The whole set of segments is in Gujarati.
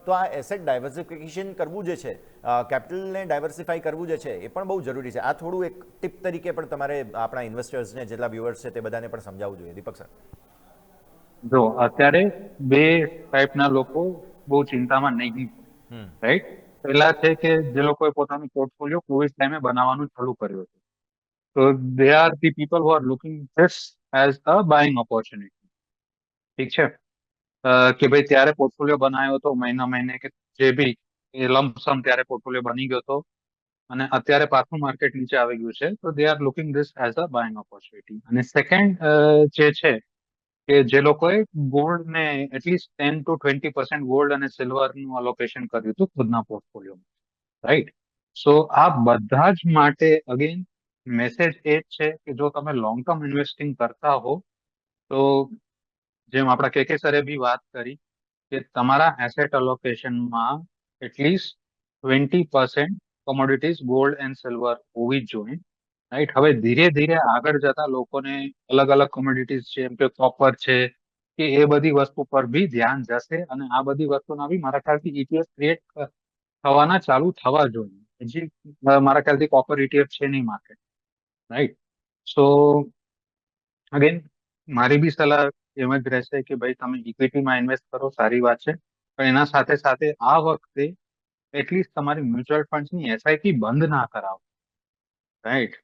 તો આ એસેટ ડાયવર્સિફિકેશન કરવું જે છે, કેપિટલને ડાયવર્સિફાઈ કરવું જે છે એ પણ બહુ જરૂરી છે. આ થોડું એક ટિપ તરીકે પણ તમારે આપણા ઇન્વેસ્ટર્સને, જેટલા વ્યુઅર્સ છે તે બધાને પણ સમજાવવું જોઈએ. દીપક સર. જો અત્યારે બે ટાઈપના લોકો બહુ ચિંતામાં નહીં, રાઈટ. પહેલા છે કે જે લોકોએ પોતાનું પોર્ટફોલિયો કોવિડ ટાઈમે બનાવવાનું ચાલુ કર્યું હતું. તો they are the people who are looking this as a buying opportunity. ઠીક છે. કે ભાઈ ત્યારે પોર્ટફોલિયો બનાવ્યો હતો મહિના મહિને કે જે બી એ લમસમ ત્યારે પોર્ટફોલિયો બની ગયો હતો અને અત્યારે પાછું માર્કેટ નીચે આવી ગયું છે, તો they are looking this as a buying opportunity. અને સેકન્ડ જે છે કે જે લોકોએ ગોલ્ડ ને એટલીસ્ટ 10 to 20% ગોલ્ડ અને સિલ્વર નું અલોકેશન કર્યું હતું ખુદના પોર્ટફોલિયોમાં, રાઈટ. સો આ બધા જ માટે અગેન મેસેજ એ જ છે કે જો તમે લોંગ ટર્મ ઇન્વેસ્ટિંગ કરતા હો તો જેમ આપણા કે સરે બી વાત કરી કે તમારા એસેટ અલોકેશનમાં at least 20% commodities gold and silver હોવી જ જોઈએ, રાઈટ. હવે ધીરે ધીરે આગળ જતા લોકોને અલગ અલગ કોમોડિટીઝ છે, જેમ કે કોપર છે કે એ બધી વસ્તુ પર બી ધ્યાન જશે અને આ બધી વસ્તુના બી મારા ખ્યાલથી ઇટીએફ ક્રિએટ થવાના ચાલુ થવા જોઈએ. હજી મારા ખ્યાલથી કોપર ઇટીએફ છે નહીં માર્કેટ, રાઈટ. સો અગેન મારી બી સલાહ એમ જ રહેશે કે ભાઈ તમે ઇક્વિટીમાં ઇન્વેસ્ટ કરો, સારી વાત છે, પણ એના સાથે સાથે આ વખતે એટલીસ્ટ તમારી મ્યુચ્યુઅલ ફંડ્સની એસઆઈપી બંધ ના કરાવો, રાઈટ.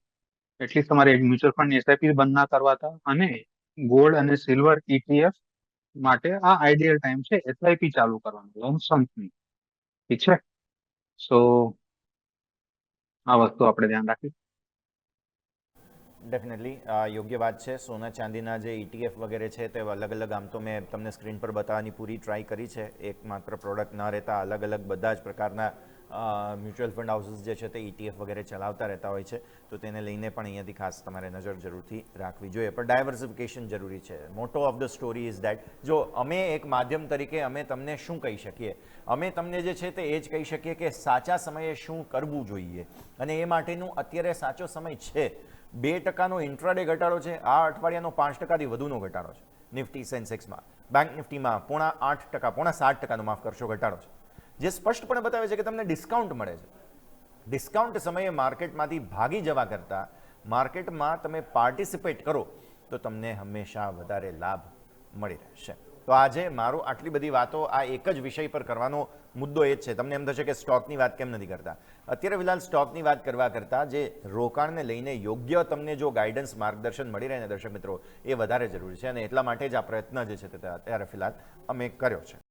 એટલીસ્ટ તમારે મ્યુચ્યુઅલ ફંડની એસઆઈપી બંધ ના કરવાતા અને ગોલ્ડ અને સિલ્વર ઇટીએફ માટે આ આઈડિયલ ટાઈમ છે એસઆઈપી ચાલુ કરવાનો, લમસમની. ઠીક છે. સો આ વસ્તુ આપણે ધ્યાન રાખીએ. ડેફિનેટલી યોગ્ય વાત છે. સોના ચાંદીના જે ઇટીએફ વગેરે છે તે અલગ અલગ, આમ તો મેં તમને સ્ક્રીન પર બતાવવાની પૂરી ટ્રાય કરી છે. એક માત્ર પ્રોડક્ટ ન રહેતા અલગ અલગ બધા જ પ્રકારના મ્યુચ્યુઅલ ફંડ હાઉસીસ જે છે તે ઇટીએફ વગેરે ચલાવતા રહેતા હોય છે. તો તેને લઈને પણ અહીંયાથી ખાસ તમારે નજર જરૂરથી રાખવી જોઈએ. પણ ડાયવર્સિફિકેશન જરૂરી છે. મોટો of the story is that જો અમે એક માધ્યમ તરીકે અમે તમને શું કહી શકીએ, અમે તમને જે છે તે એ જ કહી શકીએ કે સાચા સમયે શું કરવું જોઈએ, અને એ માટેનું અત્યારે સાચો સમય છે. 2%નો ઇન્ટ્રાડે ઘટાડો છે. આ અઠવાડિયાનો 5%થી વધુનો ઘટાડો છે નિફ્ટી સેન્સેક્સમાં. બેંક નિફ્ટીમાં 0.8%, 0.7%નો માફ કરશો ઘટાડો છે, જે સ્પષ્ટપણે બતાવે છે કે તમને ડિસ્કાઉન્ટ મળે છે. ડિસ્કાઉન્ટ સમયે માર્કેટમાંથી ભાગી જવા કરતાં માર્કેટમાં તમે પાર્ટિસિપેટ કરો તો તમને હંમેશા વધારે લાભ મળી રહેશે. તો આજે મારો આટલી બધી વાતો આ એક જ વિષય પર કરવાનો મુદ્દો એ જ છે. તમને એમ થશે કે સ્ટોકની વાત કેમ નથી કરતા. અત્યારે ફિલહાલ સ્ટોકની વાત કરવા કરતાં જે રોકાણને લઈને યોગ્ય તમને જો ગાઈડન્સ, માર્ગદર્શન મળી રહે ને દર્શક મિત્રો, એ વધારે જરૂરી છે. અને એટલા માટે જ આ પ્રયત્ન જે છે તે અત્યારે ફિલહાલ અમે કર્યો છે.